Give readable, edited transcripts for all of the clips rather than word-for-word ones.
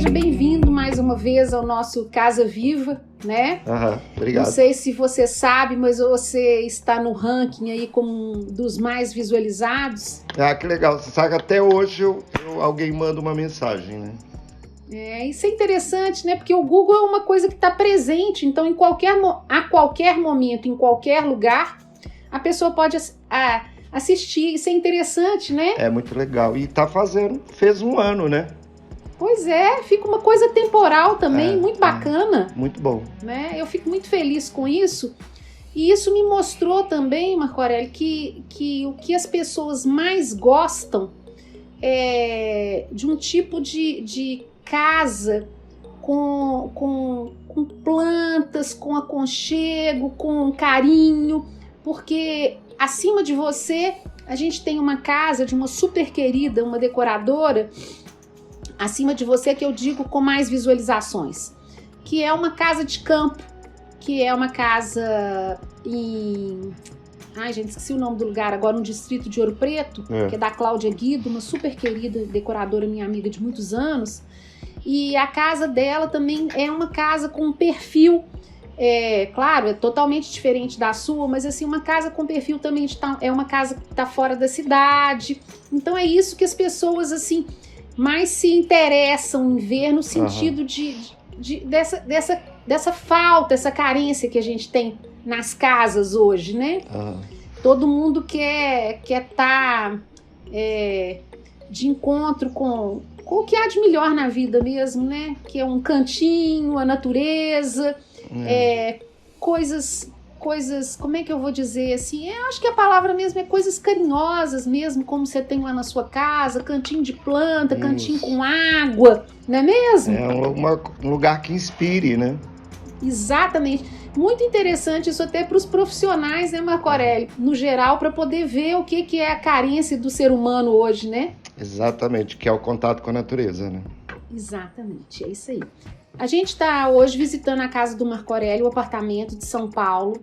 seja bem-vindo mais uma vez ao nosso Casa Viva, né? Obrigado. Não sei se você sabe, mas você está no ranking aí como um dos mais visualizados. Ah, que legal. Você sabe que até hoje alguém manda uma mensagem, né? Isso é interessante, né? Porque o Google é uma coisa que está presente, então a qualquer momento, em qualquer lugar, a pessoa pode assistir. Isso é interessante, né? É muito legal. E fez um ano, né? Pois é, fica uma coisa temporal também, muito bacana. Muito bom. Né? Eu fico muito feliz com isso. E isso me mostrou também, Marco Aurélio, que o que as pessoas mais gostam é de um tipo de casa com plantas, com aconchego, com carinho, porque acima de você, a gente tem uma casa de uma super querida, uma decoradora, acima de você, que eu digo com mais visualizações, que é uma casa de campo, que é uma casa em... Ai, gente, esqueci o nome do lugar agora, no distrito de Ouro Preto, que é da Cláudia Guido, uma super querida decoradora, minha amiga de muitos anos. E a casa dela também é uma casa com um perfil, claro, é totalmente diferente da sua, mas assim, uma casa com perfil também é uma casa que está fora da cidade. Então é isso que as pessoas, assim, mais se interessam em ver, no sentido dessa falta, essa carência que a gente tem nas casas hoje, né? Todo mundo quer estar de encontro com o que há de melhor na vida mesmo, né? Que é um cantinho, a natureza, coisas, como é que eu vou dizer assim? Eu acho que a palavra mesmo é coisas carinhosas mesmo, como você tem lá na sua casa, cantinho de planta, cantinho com água, não é mesmo? É um lugar que inspire, né? Exatamente. Muito interessante isso até para os profissionais, né, Marco Aurélio? No geral, para poder ver o que é a carência do ser humano hoje, né? Exatamente, que é o contato com a natureza, né? Exatamente, é isso aí. A gente está hoje visitando a casa do Marco Aurélio, o apartamento de São Paulo.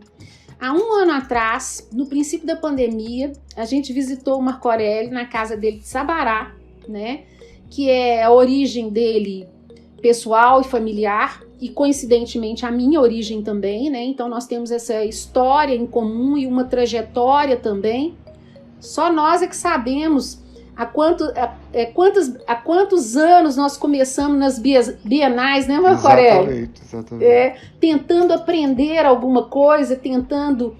Há um ano atrás, no princípio da pandemia, a gente visitou o Marco Aurélio na casa dele de Sabará, né? Que é a origem dele pessoal e familiar, e coincidentemente a minha origem também, né? Então nós temos essa história em comum e uma trajetória também. Só nós é que sabemos há quantos anos nós começamos nas bienais, né, Marco Aurélio? Exatamente. Tentando aprender alguma coisa, tentando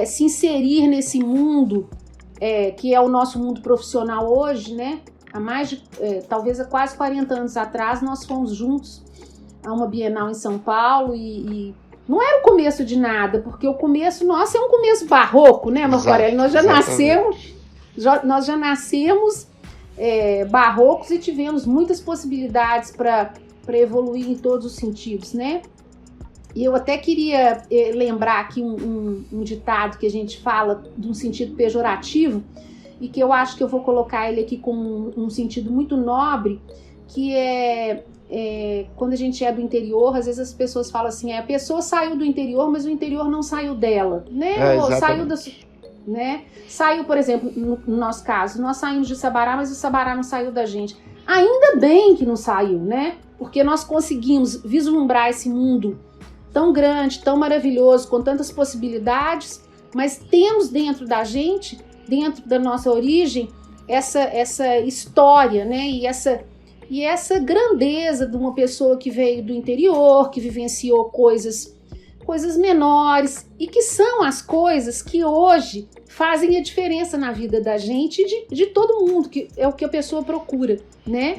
se inserir nesse mundo que é o nosso mundo profissional hoje, né? Talvez há quase 40 anos atrás, nós fomos juntos a uma Bienal em São Paulo e não era o começo de nada, porque o começo nosso é um começo barroco, né, Marco Aurélio? Nós já nascemos barrocos e tivemos muitas possibilidades para evoluir em todos os sentidos, né? E eu até queria lembrar aqui um ditado que a gente fala de um sentido pejorativo e que eu acho que eu vou colocar ele aqui com um sentido muito nobre, que quando a gente é do interior, às vezes as pessoas falam assim, a pessoa saiu do interior, mas o interior não saiu dela, né? Ou saiu, por exemplo, no nosso caso, nós saímos de Sabará, mas o Sabará não saiu da gente. Ainda bem que não saiu, né? Porque nós conseguimos vislumbrar esse mundo tão grande, tão maravilhoso, com tantas possibilidades, mas temos dentro da gente, dentro da nossa origem, essa história, né? E essa grandeza de uma pessoa que veio do interior, que vivenciou coisas menores e que são as coisas que hoje fazem a diferença na vida da gente e de todo mundo, que é o que a pessoa procura, né?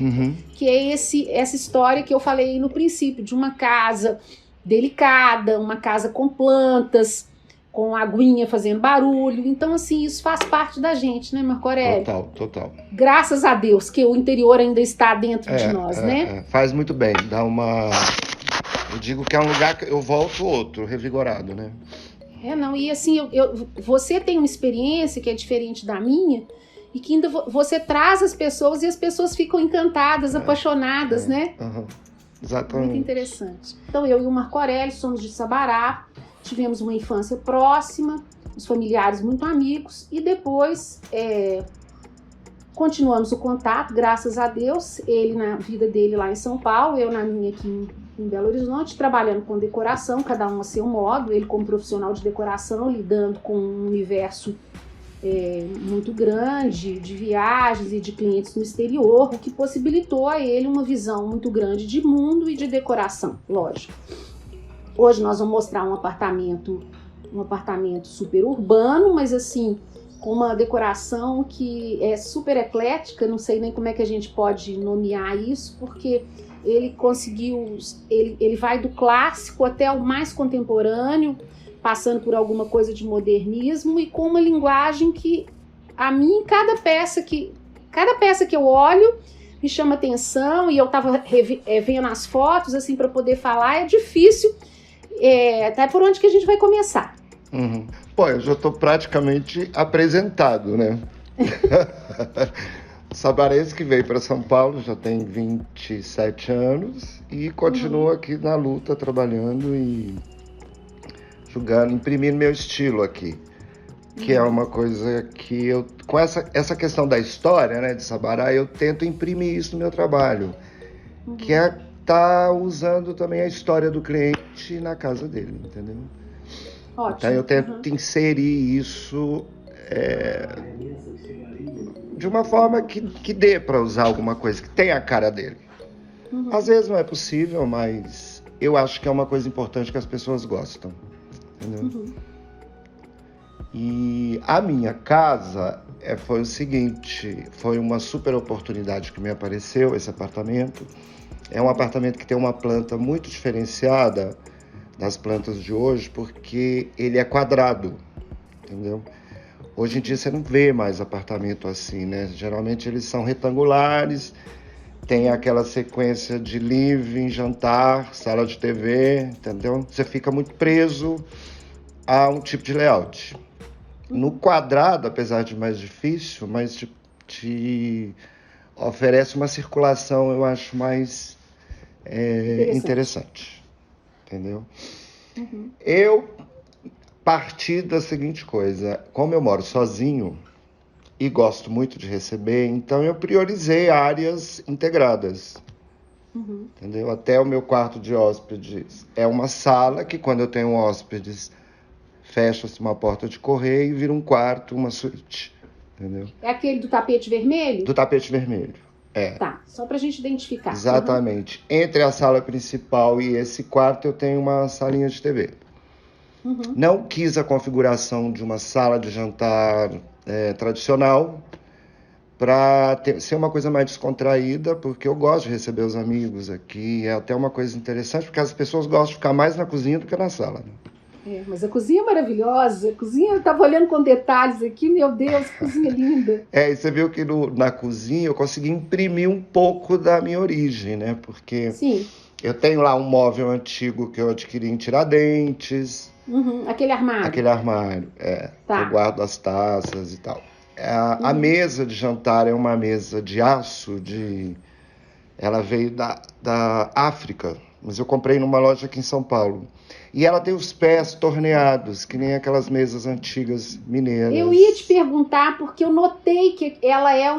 Que é essa história que eu falei aí no princípio, de uma casa delicada, uma casa com plantas, com aguinha fazendo barulho. Então, assim, isso faz parte da gente, né, Marco Aurélio? Total. Graças a Deus que o interior ainda está dentro de nós, né? Faz muito bem, eu digo que é um lugar que eu volto outro, revigorado, né? E assim, você tem uma experiência que é diferente da minha e que ainda você traz as pessoas e as pessoas ficam encantadas, apaixonadas, né? Exatamente. Muito interessante. Então, eu e o Marco Aurélio somos de Sabará, tivemos uma infância próxima, os familiares muito amigos, e depois, continuamos o contato, graças a Deus, ele na vida dele lá em São Paulo, eu na minha aqui em Belo Horizonte, trabalhando com decoração, cada um a seu modo, ele como profissional de decoração, lidando com um universo muito grande de viagens e de clientes no exterior, o que possibilitou a ele uma visão muito grande de mundo e de decoração, lógico. Hoje nós vamos mostrar um apartamento super urbano, mas assim, com uma decoração que é super eclética, não sei nem como é que a gente pode nomear isso, porque ele conseguiu, ele vai do clássico até o mais contemporâneo, passando por alguma coisa de modernismo e com uma linguagem que a mim, cada peça que eu olho me chama atenção, e eu estava vendo as fotos assim para poder falar, é difícil, até por onde que a gente vai começar. Uhum. Pô, eu já estou praticamente apresentado, né? Sabarense que veio para São Paulo, já tem 27 anos e continua aqui na luta, trabalhando e julgando, imprimindo meu estilo aqui. Que é uma coisa que eu, com essa questão da história, né, de Sabará, eu tento imprimir isso no meu trabalho. Que é tá usando também a história do cliente na casa dele, entendeu? Ótimo. Então eu tento inserir isso de uma forma que dê para usar alguma coisa que tenha a cara dele. Às vezes não é possível, mas eu acho que é uma coisa importante que as pessoas gostam, entendeu? E a minha casa foi o seguinte, foi uma super oportunidade que me apareceu, esse apartamento. É um apartamento que tem uma planta muito diferenciada das plantas de hoje, porque ele é quadrado, entendeu? Hoje em dia você não vê mais apartamento assim, né? Geralmente eles são retangulares, tem aquela sequência de living, jantar, sala de TV, entendeu? Você fica muito preso a um tipo de layout. No quadrado, apesar de mais difícil, mas te oferece uma circulação, eu acho, mais interessante. Entendeu? Eu parti da seguinte coisa, como eu moro sozinho e gosto muito de receber, então eu priorizei áreas integradas. Entendeu? Até o meu quarto de hóspedes é uma sala que, quando eu tenho hóspedes, fecha-se uma porta de correio e vira um quarto, uma suíte. Entendeu? É aquele do tapete vermelho? Do tapete vermelho. Tá, só pra gente identificar. Exatamente. Entre a sala principal e esse quarto eu tenho uma salinha de TV. Não quis a configuração de uma sala de jantar tradicional para ser uma coisa mais descontraída, porque eu gosto de receber os amigos aqui. É até uma coisa interessante, porque as pessoas gostam de ficar mais na cozinha do que na sala, né? Mas a cozinha é maravilhosa, a cozinha, eu estava olhando com detalhes aqui, meu Deus, que cozinha linda. E você viu que na cozinha eu consegui imprimir um pouco da minha origem, né? Porque eu tenho lá um móvel antigo que eu adquiri em Tiradentes. Aquele armário. Aquele armário, Tá. Eu guardo as taças e tal. A mesa de jantar é uma mesa de aço, ela veio da África, mas eu comprei numa loja aqui em São Paulo. E ela tem os pés torneados, que nem aquelas mesas antigas mineiras. Eu ia te perguntar, porque eu notei que ela é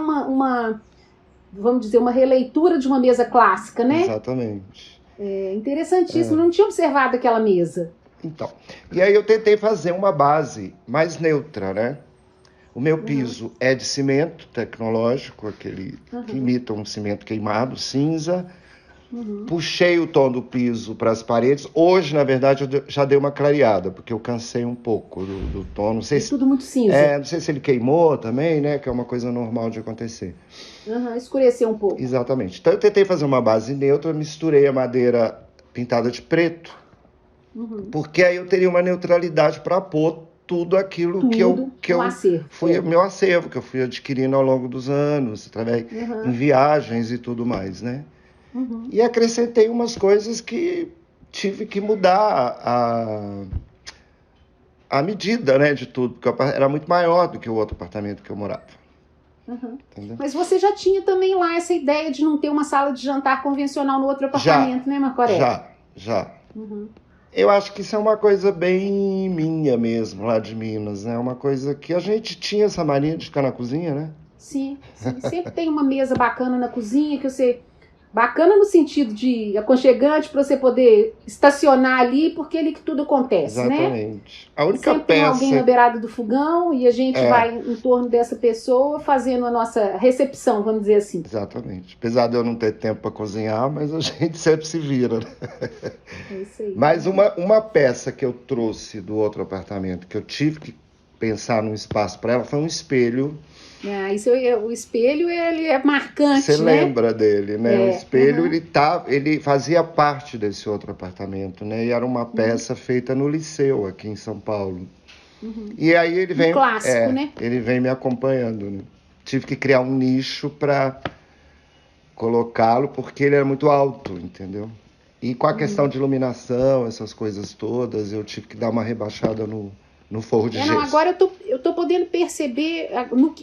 vamos dizer, uma releitura de uma mesa clássica, né? Exatamente. Interessantíssimo, não tinha observado aquela mesa. Então, e aí eu tentei fazer uma base mais neutra, né? O meu piso é de cimento tecnológico, aquele que imita um cimento queimado, cinza. Puxei o tom do piso para as paredes. Hoje, na verdade, eu já dei uma clareada, porque eu cansei um pouco do tom. Não sei se tudo muito cinza. Não sei se ele queimou também, né? Que é uma coisa normal de acontecer. Escureceu um pouco. Exatamente. Então eu tentei fazer uma base neutra, misturei a madeira pintada de preto, porque aí eu teria uma neutralidade para pôr tudo aquilo que eu acervo. Meu acervo, que eu fui adquirindo ao longo dos anos, através em viagens e tudo mais, né? E acrescentei umas coisas que tive que mudar a medida, né, de tudo, porque era muito maior do que o outro apartamento que eu morava. Mas você já tinha também lá essa ideia de não ter uma sala de jantar convencional no outro apartamento, né, Marco Aurélio? Já. Eu acho que isso é uma coisa bem minha mesmo, lá de Minas, né? Uma coisa que a gente tinha essa mania de ficar na cozinha, né? Sim, sim. Sempre tem uma mesa bacana na cozinha que você... Bacana no sentido de aconchegante para você poder estacionar ali, porque ali que tudo acontece, né? Exatamente. A única Sempre tem alguém na peça beirada do fogão e a gente é, vai em torno dessa pessoa fazendo a nossa recepção, vamos dizer assim. exatamente. Apesar de eu não ter tempo para cozinhar, mas a gente sempre se vira, né? É isso aí. Mas uma peça que eu trouxe do outro apartamento, que eu tive que pensar num espaço para ela, foi um espelho. O espelho, ele é Você marcante, né? lembra dele, né? O espelho, Uhum, ele fazia parte desse outro apartamento, né? E era uma peça feita no Liceu, aqui em São Paulo. uhum. E aí Um clássico, né? ele vem me acompanhando, né? Tive que criar um nicho para colocá-lo, porque ele era muito alto, entendeu? E com a questão de iluminação, essas coisas todas, eu tive que dar uma rebaixada no forro de Não, gesso. agora eu tô podendo perceber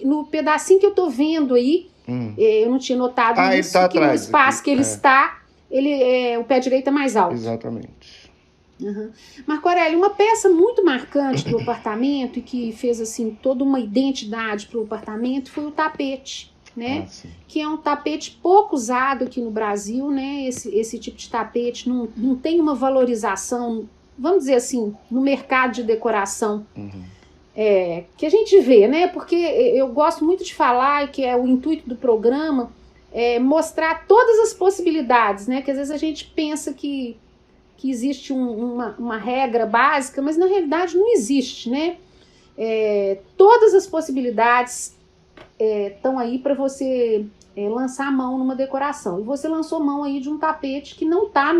no pedacinho que eu tô vendo aí, eu não tinha notado Ah, ele isso, tá que no atrás espaço aqui. que ele está, o pé direito é mais alto. Exatamente. Uhum. Marco Aurélio, uma peça muito marcante do apartamento e que fez assim toda uma identidade para o apartamento foi o tapete, né? Ah, sim. Que é um tapete pouco usado aqui no Brasil, né? Esse tipo de tapete não tem uma valorização, vamos dizer assim, no mercado de decoração que a gente vê, né? Porque eu gosto muito de falar, e que é o intuito do programa, mostrar todas as possibilidades, né? Que às vezes a gente pensa que existe uma regra básica, mas na realidade não existe, né? Todas as possibilidades estão aí para você lançar a mão numa decoração. E você lançou mão aí de um tapete que não está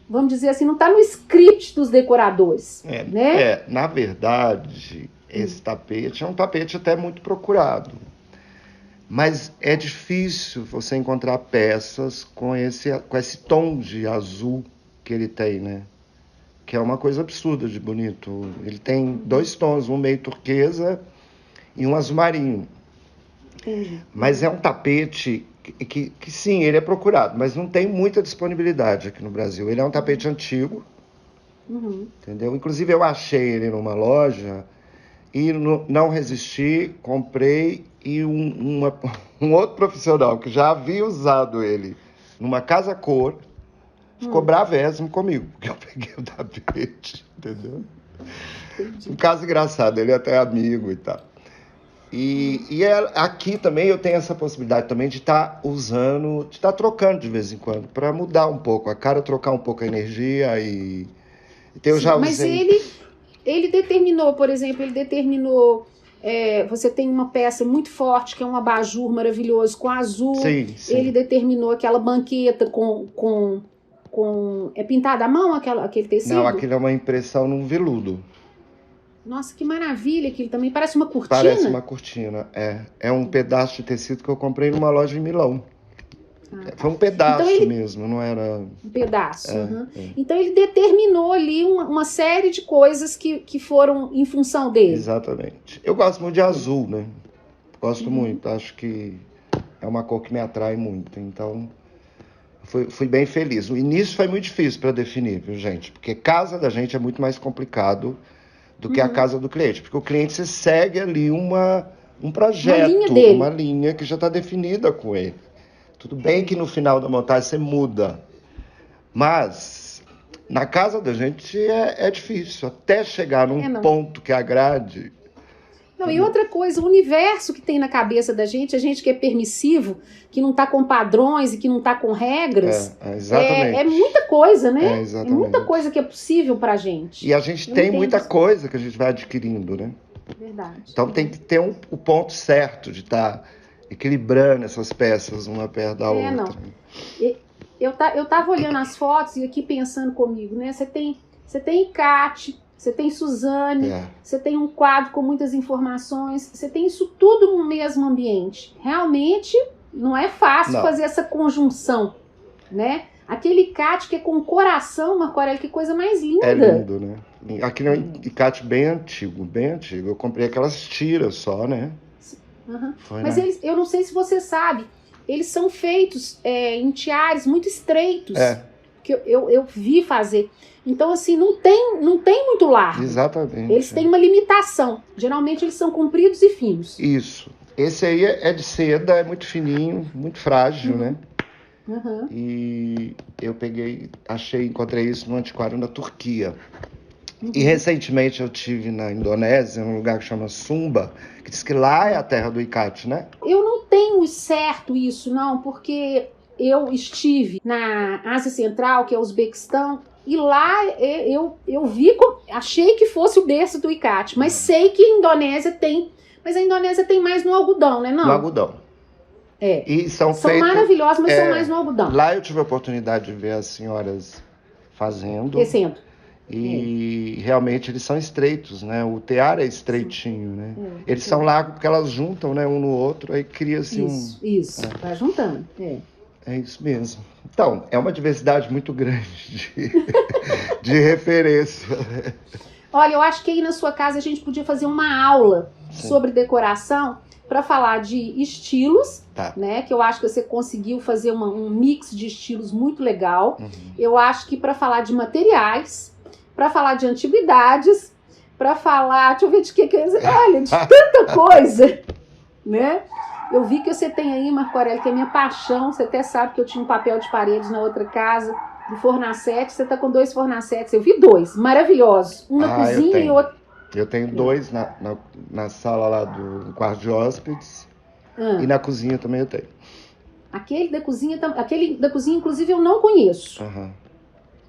vamos dizer assim, não está no script dos decoradores, né? Na verdade, esse tapete é um tapete até muito procurado. Mas é difícil você encontrar peças com esse tom de azul que ele tem, né? Que é uma coisa absurda de bonito. Ele tem 2 tons, um meio turquesa e um azul marinho. Entendi. Mas é um tapete que sim, ele é procurado, mas não tem muita disponibilidade aqui no Brasil. Ele é um tapete antigo, entendeu? Inclusive eu achei ele numa loja e não resisti, comprei e um outro profissional que já havia usado ele numa casa cor ficou bravésimo comigo, porque eu peguei o tapete, entendeu? Entendi. Um caso engraçado, ele é até amigo e tal. Aqui também eu tenho essa possibilidade também de estar usando, de estar trocando de vez em quando, para mudar um pouco a cara, trocar um pouco a energia e... Então eu Sim, já mas usei... ele determinou, por exemplo, você tem uma peça muito forte, que é um abajur maravilhoso com azul. Sim. Ele determinou aquela banqueta é pintada à mão aquele tecido? Não, aquilo é uma impressão num veludo. Nossa, que maravilha, aquilo também parece uma cortina. Parece uma cortina, é um pedaço de tecido que eu comprei numa loja em Milão. Foi um pedaço então mesmo, não era... Um pedaço. Então ele determinou ali uma série de coisas que foram em função dele. Exatamente. Eu gosto muito de azul, né? Gosto muito, acho que é uma cor que me atrai muito, então fui bem feliz. O início foi muito difícil para definir, viu, gente? Porque casa da gente é muito mais complicado do que a casa do cliente, porque o cliente você segue ali um projeto, uma linha que já está definida com ele. Tudo bem que no final da montagem você muda, mas na casa da gente é difícil, até chegar num ponto que agrade. Não, e outra coisa, o universo que tem na cabeça da gente, a gente que é permissivo, que não está com padrões e que não está com regras, exatamente. É muita coisa, né? Exatamente. É muita coisa que é possível pra gente. E a gente tem muita coisa que a gente vai adquirindo, né? Verdade. Então tem que ter o ponto certo de estar equilibrando essas peças uma perto da outra. Não. Eu tava olhando as fotos e aqui pensando comigo, né? Você tem Icate, você tem Suzane, você tem um quadro com muitas informações, você tem isso tudo no mesmo ambiente. Realmente não é fácil fazer essa conjunção, né? Aquele Icate que é com coração, Marco Aurélio, que coisa mais linda. É lindo, né? Aquele é um Icate bem antigo, bem antigo. Eu comprei aquelas tiras só, né? Mas eu não sei se você sabe, eles são feitos em tiares muito estreitos, que eu vi fazer. Então, assim, não tem muito largo. Exatamente. Eles têm uma limitação. Geralmente, eles são compridos e finos. Isso. Esse aí é de seda, é muito fininho, muito frágil, né? Uhum. E eu encontrei isso no antiquário na Turquia. E recentemente eu tive na Indonésia, num lugar que chama Sumba, que diz que lá é a terra do Icate, né? Eu não tenho certo isso, não, porque eu estive na Ásia Central, que é o Uzbequistão, e lá eu vi, achei que fosse o berço do Icate, mas sei que a Indonésia tem, mas a Indonésia tem mais no algodão, né, não? No algodão. É. E são maravilhosos, mas são mais no algodão. Lá eu tive a oportunidade de ver as senhoras fazendo. Tecendo. E realmente eles são estreitos, né? O tear é estreitinho, né? Eles são largos porque elas juntam, né, um no outro, aí cria-se Isso, vai juntando. É isso mesmo. Então, é uma diversidade muito grande de referência. Olha, eu acho que aí na sua casa a gente podia fazer uma aula sobre decoração para falar de estilos, né? Que eu acho que você conseguiu fazer um mix de estilos muito legal. Eu acho que para falar de materiais, para falar de antiguidades, para falar, deixa eu ver de que olha, de tanta coisa, né? Eu vi que você tem aí, Marco Aurélio, que é minha paixão. Você até sabe que eu tinha um papel de parede na outra casa, do fornacete. Você tá com 2 fornacetes. Eu vi 2, maravilhosos. Um na cozinha e outro... Eu tenho 2 na sala lá do quarto de hóspedes. E na cozinha também eu tenho. Aquele da cozinha, inclusive, eu não conheço.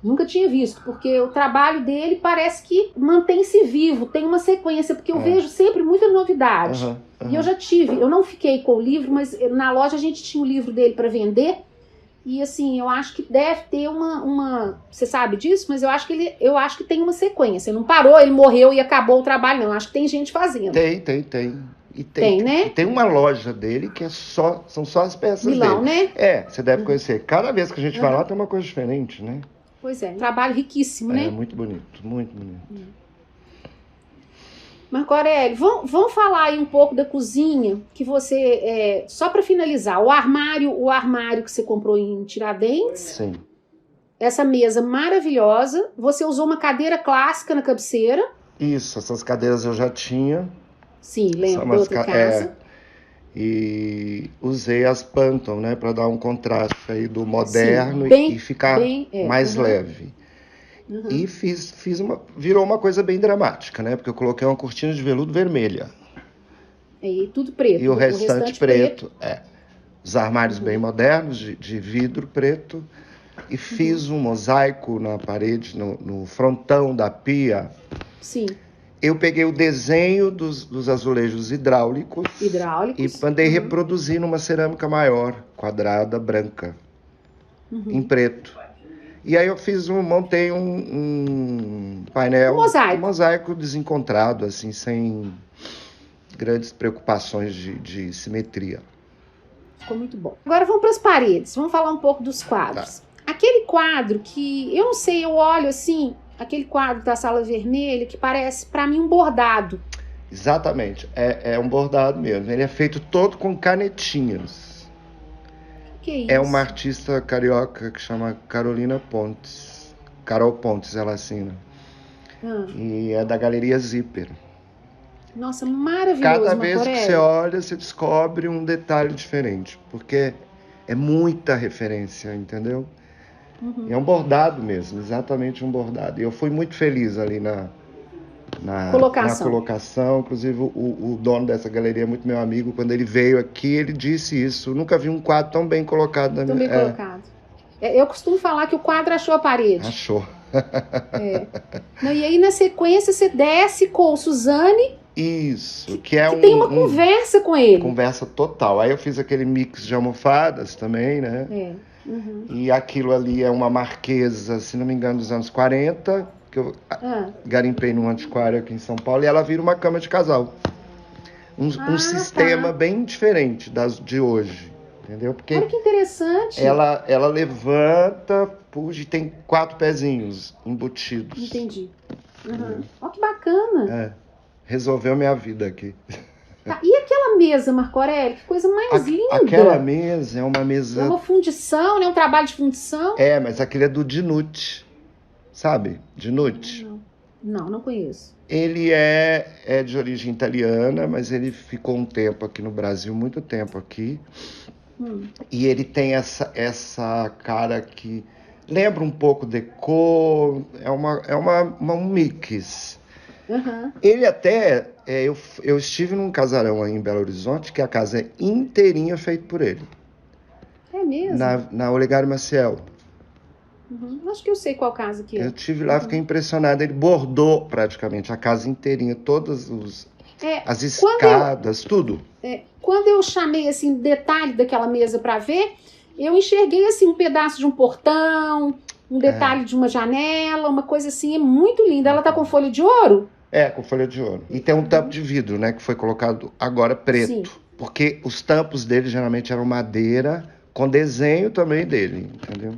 Nunca tinha visto, porque o trabalho dele parece que mantém-se vivo, tem uma sequência, porque eu vejo sempre muita novidade. E eu já tive, eu não fiquei com o livro, mas na loja a gente tinha o livro dele para vender. E assim, eu acho que deve ter uma... Você sabe disso? Mas eu acho que tem uma sequência. Não parou, ele morreu e acabou o trabalho, não. Eu acho que tem gente fazendo. Tem. E tem, né? Tem uma loja dele que são só as peças Milão, dele. né? Você deve conhecer. Cada vez que a gente vai lá tem uma coisa diferente, né? Pois é, um trabalho riquíssimo, né? É muito bonito, muito bonito. Marco Aurélio, vamos falar aí um pouco da cozinha, que você, só para finalizar, o armário que você comprou em Tiradentes. Sim. Essa mesa maravilhosa, você usou uma cadeira clássica na cabeceira. Isso, essas cadeiras eu já tinha. Sim, lembro da outra casa. E usei as Pantone, né, para dar um contraste aí do moderno e ficar mais leve. E virou uma coisa bem dramática, né? Porque eu coloquei uma cortina de veludo vermelha. E tudo preto. E o restante preto. Os armários bem modernos, de vidro preto. E fiz um mosaico na parede, no frontão da pia. Sim. Eu peguei o desenho dos azulejos hidráulicos. E mandei reproduzir numa cerâmica maior, quadrada, branca. Em preto. E aí eu montei um painel, um mosaico desencontrado, assim, sem grandes preocupações de simetria. Ficou muito bom. Agora vamos para as paredes, vamos falar um pouco dos quadros. Aquele quadro que, eu não sei, eu olho assim, aquele quadro da sala vermelha que parece para mim um bordado. Exatamente, é um bordado mesmo. Ele é feito todo com canetinhas. É uma artista carioca que chama Carolina Pontes. Carol Pontes, ela assina. E é da Galeria Zíper. Nossa, maravilhoso. Cada vez que você olha, você descobre um detalhe diferente. Porque é muita referência, entendeu? É um bordado mesmo, exatamente um bordado. E eu fui muito feliz ali na colocação. Inclusive, o dono dessa galeria é muito meu amigo. Quando ele veio aqui, ele disse isso. Eu nunca vi um quadro tão bem colocado na minha... colocado. Eu costumo falar que o quadro achou a parede. Achou. Não, e aí, na sequência, você desce com o Suzane. Isso. Que tem uma conversa com ele. Conversa total. Aí eu fiz aquele mix de almofadas também, né? E aquilo ali é uma marquesa, se não me engano, dos anos 40... que eu garimpei num antiquário aqui em São Paulo, e ela vira uma cama de casal. Um sistema bem diferente de hoje, entendeu? Porque olha que interessante. Ela levanta, puxa, e tem 4 pezinhos embutidos. Entendi. Olha que bacana. Resolveu minha vida aqui. E aquela mesa, Marco Aurélio? Que coisa mais linda. Aquela mesa é uma mesa... É uma fundição, né? Um trabalho de fundição. Mas aquele é do Dinucci. Sabe? Dinucci. Não, não conheço. Ele é de origem italiana, mas ele ficou um tempo aqui no Brasil, muito tempo aqui. E ele tem essa cara que lembra um pouco Decor, um mix. Aham. Ele até, eu estive num casarão aí em Belo Horizonte, que a casa é inteirinha feita por ele, É mesmo? na Olegário Maciel. Acho que eu sei qual casa que Eu é. estive lá, fiquei impressionado. Ele bordou praticamente a casa inteirinha, todas É, as quando eu, escadas, tudo. quando eu chamei assim detalhe daquela mesa para ver, eu enxerguei assim um pedaço de um portão, um detalhe de uma janela, uma coisa assim, é muito linda. Ela tá com folha de ouro? Com folha de ouro. E tem um tampo de vidro, né, que foi colocado agora Sim. preto. Porque os tampos dele geralmente eram madeira, com desenho também dele, entendeu?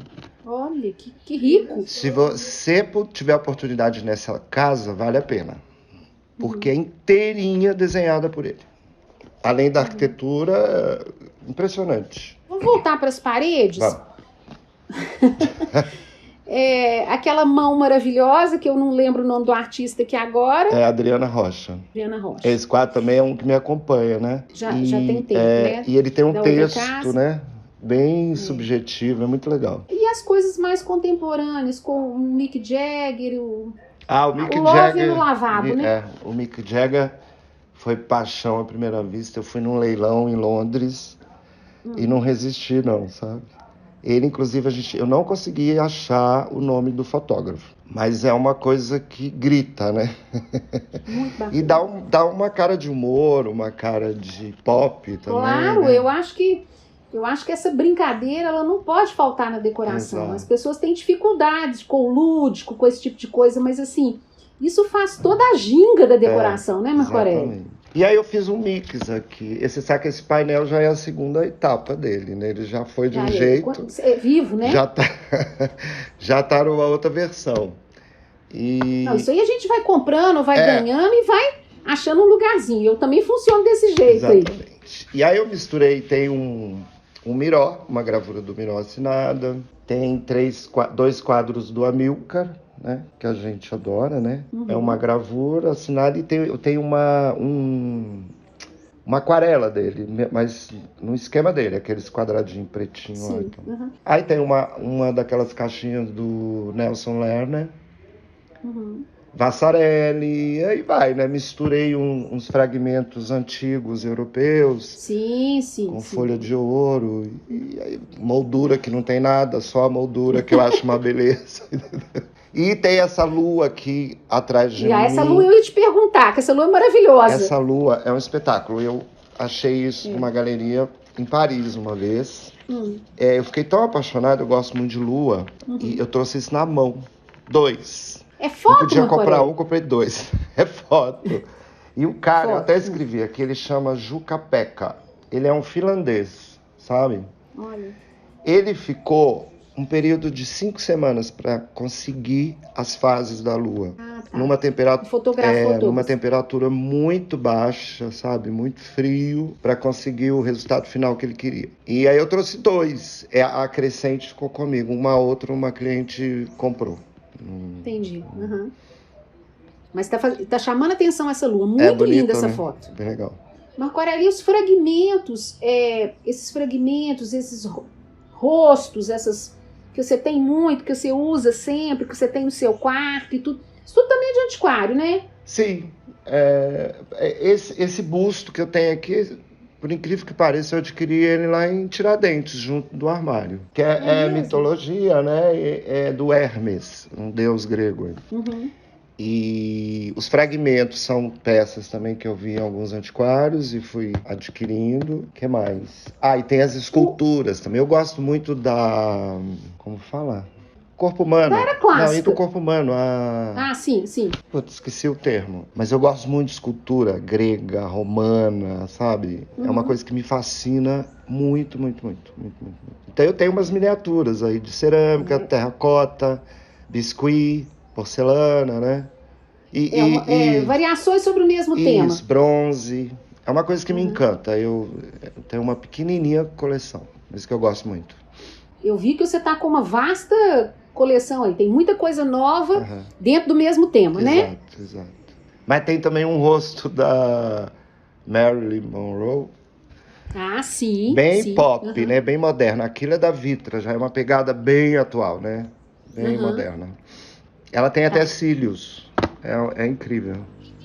Olha, que rico. Se você tiver oportunidade nessa casa, vale a pena. Porque é inteirinha desenhada por ele. Além da arquitetura, impressionante. Vamos voltar para as paredes? Vamos. Aquela mão maravilhosa, que eu não lembro o nome do artista aqui agora. É a Adriana Rocha. Adriana Rocha. Esse quadro também é um que me acompanha, né? Já tem tempo, né? E ele tem um Da outra texto, casa. né? Bem subjetivo, é muito legal. E as coisas mais contemporâneas, com o Mick Jagger, O Mick o Love Jagger. no lavabo, né? O Mick Jagger foi paixão à primeira vista. Eu fui num leilão em Londres e não resisti, não, sabe? Ele, inclusive, eu não consegui achar o nome do fotógrafo. Mas é uma coisa que grita, né? Muito bacana. E dá uma cara de humor, uma cara de pop também. Claro, né? eu acho que essa brincadeira ela não pode faltar na decoração. Exato. As pessoas têm dificuldades com o lúdico, com esse tipo de coisa, mas assim, isso faz toda a ginga da decoração, né, Marco Aurélio? Exatamente. E aí eu fiz um mix aqui. Você sabe que esse painel já é a segunda etapa dele, né? Ele já foi de um jeito. É vivo, né? Já tá numa outra versão. Não, isso aí a gente vai comprando, vai ganhando e vai achando um lugarzinho. Eu também funciono desse jeito. Exatamente. Aí. E aí eu misturei, tem um Miró, uma gravura do Miró assinada. Tem 2 quadros do Amilcar, né? Que a gente adora, né? É uma gravura assinada e eu tenho uma aquarela dele, mas no esquema dele, aqueles quadradinhos pretinhos lá. Então. Aí tem uma daquelas caixinhas do Nelson Lerner. Vassarelli, aí vai, né? Misturei uns fragmentos antigos europeus. Sim. Com folha de ouro. E aí, moldura que não tem nada, só a moldura que eu acho uma beleza. E tem essa lua aqui atrás de mim. Essa lua eu ia te perguntar, que essa lua é maravilhosa. Essa lua é um espetáculo. Eu achei isso numa galeria em Paris uma vez. Eu fiquei tão apaixonado, eu gosto muito de lua. E eu trouxe isso na mão. 2. É foto, não podia comprar um, comprei 2. É foto. E o cara, eu até escrevi aqui, ele chama Jukka-Pekka. Ele é um finlandês, sabe? Olha. Ele ficou um período de 5 semanas para conseguir as fases da lua. Numa temperatura muito baixa, sabe? Muito frio, para conseguir o resultado final que ele queria. E aí eu trouxe 2. A Crescente ficou comigo. Uma cliente comprou. Entendi. Mas tá chamando a atenção essa lua. Muito linda essa foto. Bem legal. Marco Aurélio, e os fragmentos, esses rostos, essas que você tem muito, que você usa sempre, que você tem no seu quarto e tudo. Isso tudo também é de antiquário, né? Sim. Esse busto que eu tenho aqui, por incrível que pareça, eu adquiri ele lá em Tiradentes, junto do armário. Que é mitologia, né? É do Hermes, um deus grego. E os fragmentos são peças também que eu vi em alguns antiquários e fui adquirindo. O que mais? E tem as esculturas também. Eu gosto muito da... Como fala? Corpo humano. Da era clássica. Não, e do corpo humano. Sim. Putz, esqueci o termo. Mas eu gosto muito de escultura grega, romana, sabe? É uma coisa que me fascina muito. Então eu tenho umas miniaturas aí de cerâmica, terracota, biscuit, porcelana, né? Variações sobre o mesmo tema. Bronze. É uma coisa que me encanta. Eu tenho uma pequenininha coleção. Por isso que eu gosto muito. Eu vi que você tá com uma vasta coleção aí. Tem muita coisa nova dentro do mesmo tema, né? Exato. Mas tem também um rosto da Marilyn Monroe. Ah, sim. Bem pop, né? Bem moderna. Aquilo é da Vitra, já é uma pegada bem atual, né? Bem moderna. Ela tem até cílios. É incrível.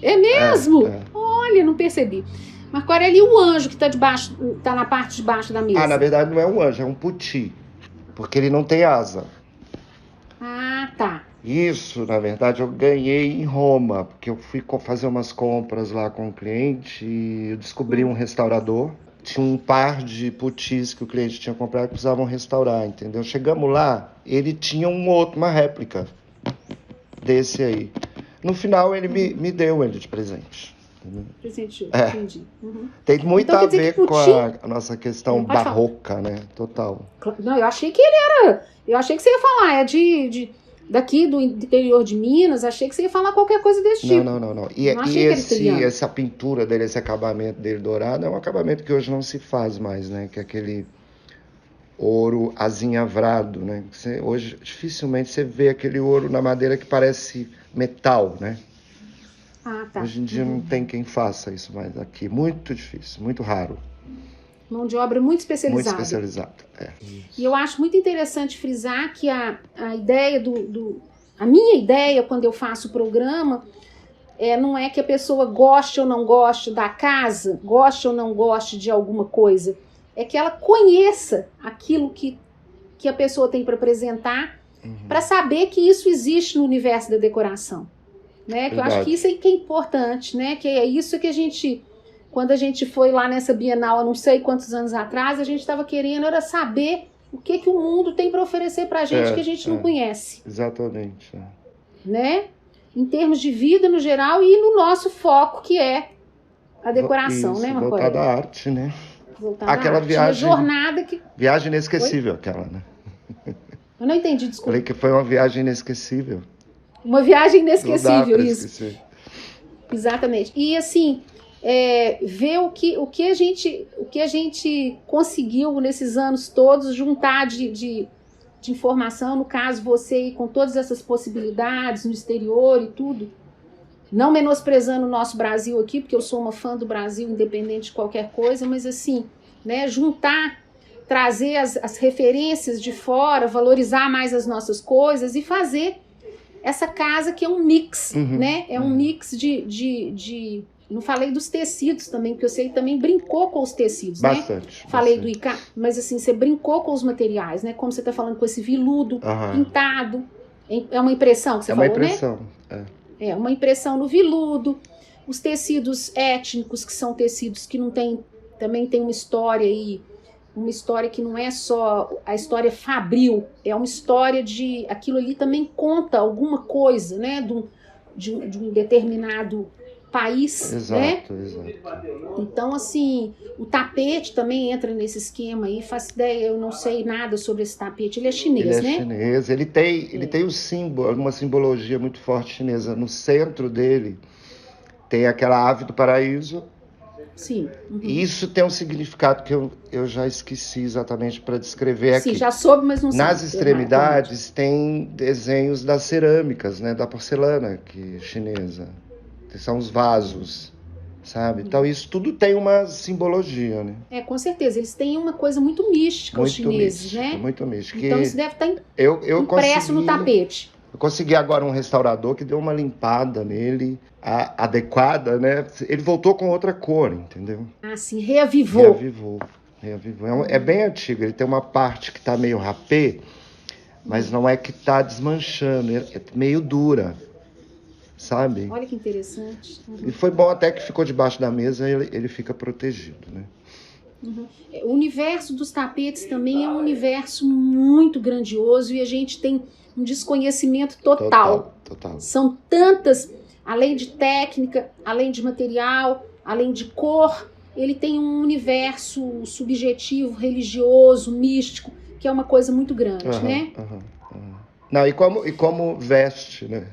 É mesmo? Olha, não percebi. Marco Aurélio, e o anjo que tá na parte de baixo da mesa? Na verdade não é um anjo, é um puti. Porque ele não tem asa. Ah, tá. Isso, na verdade, eu ganhei em Roma, porque eu fui fazer umas compras lá com o cliente e eu descobri um restaurador. Tinha um par de putis que o cliente tinha comprado que precisavam restaurar, entendeu? Chegamos lá, ele tinha uma réplica desse aí. No final, ele me deu ele de presente. Presenteou, entendi. Tem muito então, a ver com a nossa questão barroca, né? Total. Não, eu achei que ele era... Eu achei que você ia falar, daqui do interior de Minas, achei que você ia falar qualquer coisa desse tipo. Não. E essa pintura dele, esse acabamento dele dourado, é um acabamento que hoje não se faz mais, né? Que é aquele ouro azinhavrado, né? Hoje, dificilmente você vê aquele ouro na madeira que parece metal, né? Ah, tá. Hoje em dia não tem quem faça isso mais aqui. Muito difícil, muito raro. Mão de obra muito especializada. Muito especializada, E eu acho muito interessante frisar que a ideia a minha ideia, quando eu faço o programa, não é que a pessoa goste ou não goste da casa, goste ou não goste de alguma coisa. É que ela conheça aquilo que a pessoa tem para apresentar, para saber que isso existe no universo da decoração. Né? Que eu acho que isso é que é importante, né? Que é isso que a gente... Quando a gente foi lá nessa Bienal, há não sei quantos anos atrás, a gente estava querendo era saber o que o mundo tem para oferecer para a gente que a gente não conhece. Exatamente. Né? Em termos de vida no geral e no nosso foco, que é a decoração, né, Marco Aurélio? Voltada à arte, né? Aquela viagem... jornada que... Viagem inesquecível, aquela, né? Eu não entendi, desculpa. Falei que foi uma viagem inesquecível. Uma viagem inesquecível, isso. Esquecer. Exatamente. E assim... ver o que a gente conseguiu nesses anos todos juntar de informação, no caso você com todas essas possibilidades no exterior e tudo, não menosprezando o nosso Brasil aqui, porque eu sou uma fã do Brasil independente de qualquer coisa, mas assim, né, juntar, trazer as referências de fora, valorizar mais as nossas coisas e fazer essa casa que é um mix, né? É um mix de não falei dos tecidos também, porque você também brincou com os tecidos, bastante, né? Falei bastante. do ICA, mas assim, você brincou com os materiais, né? Como você está falando com esse veludo pintado. É uma impressão que você falou, né? É uma impressão, É uma impressão no veludo. Os tecidos étnicos, que são tecidos que não tem... Também tem uma história aí, uma história que não é só a história fabril, é uma história de... Aquilo ali também conta alguma coisa, né? De um determinado país, né? Exato. Então, assim, o tapete também entra nesse esquema aí, faço ideia, eu não sei nada sobre esse tapete, ele é chinês, né? Chinês, ele tem um símbolo, uma simbologia muito forte chinesa. No centro dele tem aquela ave do paraíso. Sim. E isso tem um significado que eu já esqueci exatamente para descrever aqui. Sim, já soube, mas não sei. Nas extremidades tem desenhos das cerâmicas, né, da porcelana chinesa. São os vasos, sabe? Então isso tudo tem uma simbologia, né? Com certeza. Eles têm uma coisa muito mística, os chineses, né? Muito mística. Então isso deve estar impresso no tapete. Eu consegui agora um restaurador que deu uma limpada nele, adequada, né? Ele voltou com outra cor, entendeu? Ah, sim, reavivou. Reavivou. É bem antigo, ele tem uma parte que tá meio rapê, mas não é que tá desmanchando, é meio dura. Sabe? Olha que interessante. E foi bom até que ficou debaixo da mesa, ele fica protegido, né? O universo dos tapetes também é um universo muito grandioso e a gente tem um desconhecimento total. São tantas, além de técnica, além de material, além de cor, ele tem um universo subjetivo, religioso, místico, que é uma coisa muito grande, né? Não, e como veste, né?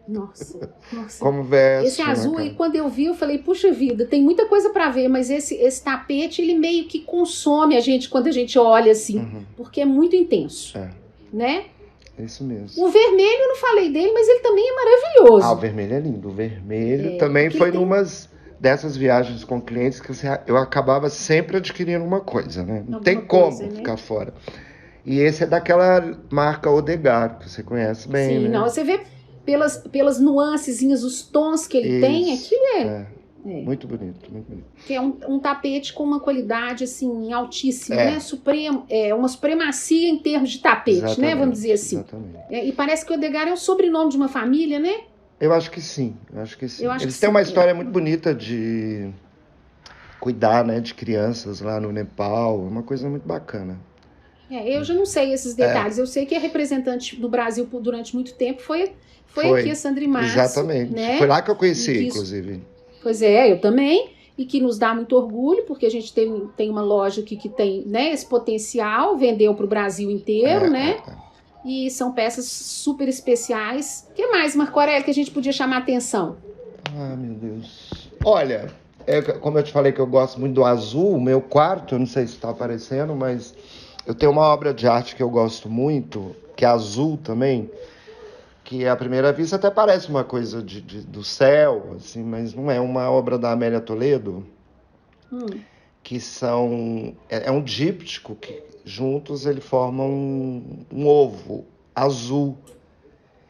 Nossa. Como veste, esse azul aí, quando eu vi, eu falei, puxa vida, tem muita coisa para ver, mas esse tapete, ele meio que consome a gente quando a gente olha assim, porque é muito intenso, né? é isso mesmo. O vermelho, eu não falei dele, mas ele também é maravilhoso. Ah, o vermelho é lindo. O vermelho também foi numas dessas viagens com clientes que eu acabava sempre adquirindo uma coisa, né? Não tem como ficar fora. E esse é daquela marca Odegar, que você conhece bem, Sim, né? não, você vê pelas nuancezinhas, os tons que ele tem, aquilo muito bonito, muito bonito. que é um tapete com uma qualidade, assim, altíssima, né? Supremo, uma supremacia em termos de tapete, exatamente, né? Vamos dizer assim. Exatamente. E parece que o Odegar é o sobrenome de uma família, né? Eu acho que sim, Eles têm uma história muito bonita de cuidar, né, de crianças lá no Nepal, é uma coisa muito bacana. Eu já não sei esses detalhes, eu sei que a representante do Brasil durante muito tempo foi aqui a Sandra Imasso. Exatamente, né? Foi lá que eu conheci, inclusive. Pois é, eu também, e que nos dá muito orgulho, porque a gente tem uma loja aqui que tem, né, esse potencial, vendeu para o Brasil inteiro, né? E são peças super especiais. O que mais, Marco Aurélio, que a gente podia chamar a atenção? Ah, meu Deus. Olha, como eu te falei que eu gosto muito do azul, o meu quarto, eu não sei se está aparecendo, mas eu tenho uma obra de arte que eu gosto muito, que é azul também, que à primeira vista até parece uma coisa do céu, assim, mas não é, uma obra da Amélia Toledo, que é um díptico que juntos ele forma um ovo azul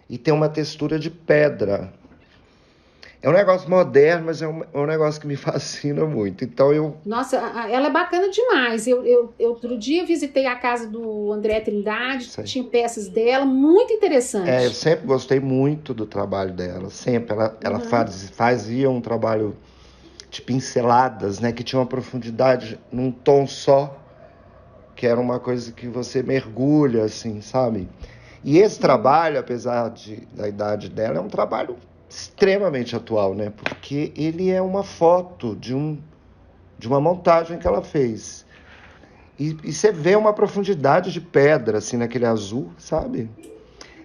e tem uma textura de pedra. É um negócio moderno, mas é um negócio que me fascina muito. Então Nossa, ela é bacana demais. Eu outro dia visitei a casa do André Trindade, tinha peças dela, muito interessantes. Eu sempre gostei muito do trabalho dela, sempre. Ela fazia um trabalho de pinceladas, né, que tinha uma profundidade num tom só, que era uma coisa que você mergulha, assim, sabe? E esse trabalho, apesar da idade dela, é um trabalho extremamente atual, né? Porque ele é uma foto de uma montagem que ela fez. E você vê uma profundidade de pedra, assim, naquele azul, sabe?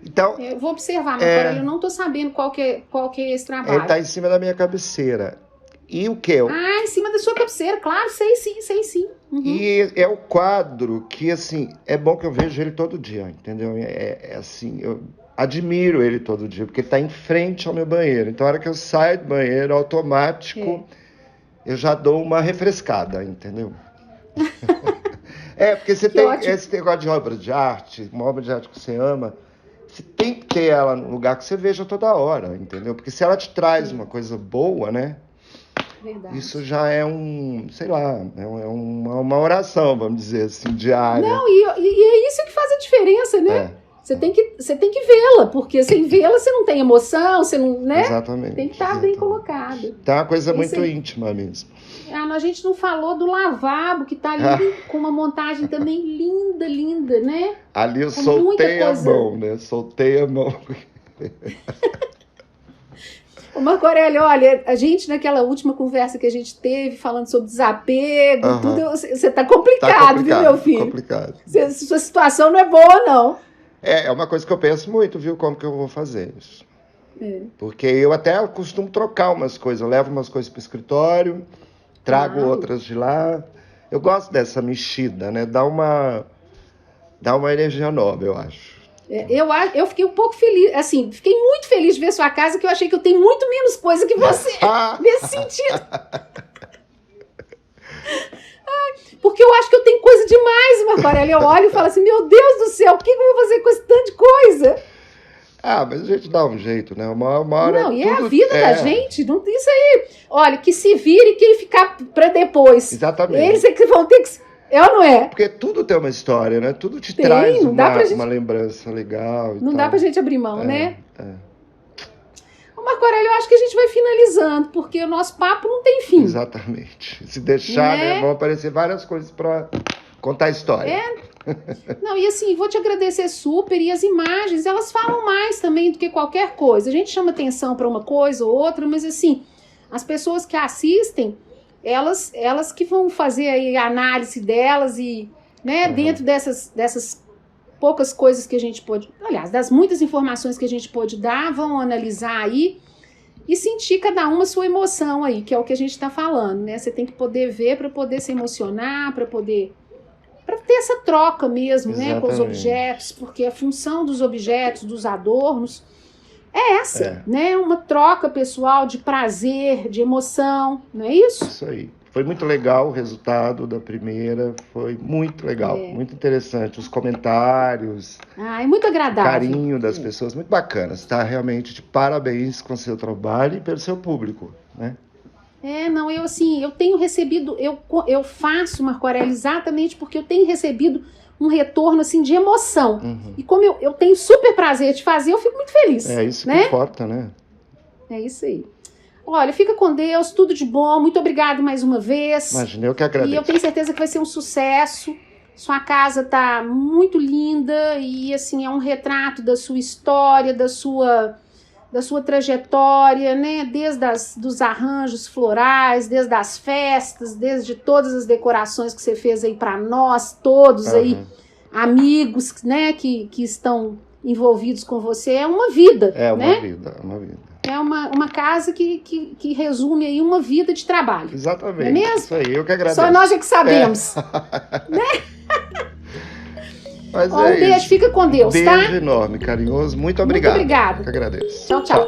Então, eu vou observar, mas agora eu não estou sabendo qual que é esse trabalho. Ele está em cima da minha cabeceira. E o que? Em cima da sua cabeceira, claro, sei sim. Uhum. E é o quadro que, assim, é bom que eu vejo ele todo dia, entendeu? Assim, eu admiro ele todo dia, porque ele está em frente ao meu banheiro. Então, a hora que eu saio do banheiro, automático, eu já dou uma refrescada, entendeu? Porque você tem esse negócio de obra de arte, uma obra de arte que você ama, você tem que ter ela num lugar que você veja toda hora, entendeu? Porque se ela te traz uma coisa boa, né? Verdade. Isso já é sei lá, é uma oração, vamos dizer assim, diária. Não, e é isso que faz a diferença, né? Você tem que vê-la, porque sem vê-la você não tem emoção, você não, né? Exatamente. Tem que estar bem colocado. Então é uma coisa muito íntima mesmo. A gente não falou do lavabo, que está ali com uma montagem também linda, né? Ali eu soltei a mão, né? Soltei a mão. Ô Marco Aurélio, olha, a gente naquela última conversa que a gente teve, falando sobre desapego, tudo, você tá complicado, viu, meu filho? Complicado. Sua situação não é boa, não. É uma coisa que eu penso muito, viu, como que eu vou fazer isso. Porque eu até costumo trocar umas coisas, eu levo umas coisas para o escritório, trago outras de lá. Eu gosto dessa mexida, né? Dá uma energia nova, eu acho. Eu fiquei um pouco feliz, assim, fiquei muito feliz de ver sua casa, que eu achei que eu tenho muito menos coisa que você, nesse sentido. Porque eu acho que eu tenho coisa demais, Marco Aurélio. Eu olho e falo assim, meu Deus do céu, o que eu vou fazer com esse tanto de coisa? Mas a gente dá um jeito, né? Uma hora não, e é a vida da gente, não tem isso aí. Olha, que se vire quem ficar pra depois. Exatamente. Eles é que vão ter que... É ou não é? Porque tudo tem uma história, né? Tudo te traz uma lembrança legal. Não dá pra gente abrir mão, né? Ô Marco Aurélio, eu acho que a gente vai finalizando, porque o nosso papo não tem fim. Exatamente. Se deixar, né? Vão aparecer várias coisas pra contar a história. Não, e assim, vou te agradecer super. E as imagens, elas falam mais também do que qualquer coisa. A gente chama atenção pra uma coisa ou outra, mas assim, as pessoas que assistem, elas que vão fazer aí a análise delas e, né, dentro dessas poucas coisas que a gente pôde, aliás, das muitas informações que a gente pôde dar, vão analisar aí e sentir cada uma a sua emoção aí, que é o que a gente está falando, né? Você tem que poder ver para poder se emocionar, para poder para ter essa troca mesmo, né, com os Exatamente. objetos, porque a função dos objetos, dos adornos, é essa, É. né? Uma troca pessoal de prazer, de emoção, não é isso? Isso aí. Foi muito legal o resultado da primeira, foi muito legal, muito interessante. Os comentários, Ah, é muito o agradável. carinho das pessoas, muito bacana. Você está realmente de parabéns com o seu trabalho e pelo seu público, né? Não, eu tenho recebido, eu faço, Marco Aurélio, exatamente porque eu tenho recebido um retorno, assim, de emoção. Uhum. E como eu tenho super prazer de fazer, eu fico muito feliz. É isso né? que importa, né? É isso aí. Olha, fica com Deus, tudo de bom, muito obrigado mais uma vez. Imagina, eu que agradeço. E eu tenho certeza que vai ser um sucesso. Sua casa tá muito linda e, assim, é um retrato da sua história, da sua trajetória, né? Desde dos arranjos florais, desde as festas, desde todas as decorações que você fez aí para nós, todos aí, amigos, né? Que estão envolvidos com você. É uma vida, É uma né? vida, é uma vida. É uma casa que resume aí uma vida de trabalho. Exatamente. Não é mesmo? Isso aí, eu que agradeço. Só nós é que sabemos. Mas Um beijo, fica com Deus, beijo tá? enorme, carinhoso. Muito obrigado. Muito obrigada. Eu que agradeço. Tchau, tchau.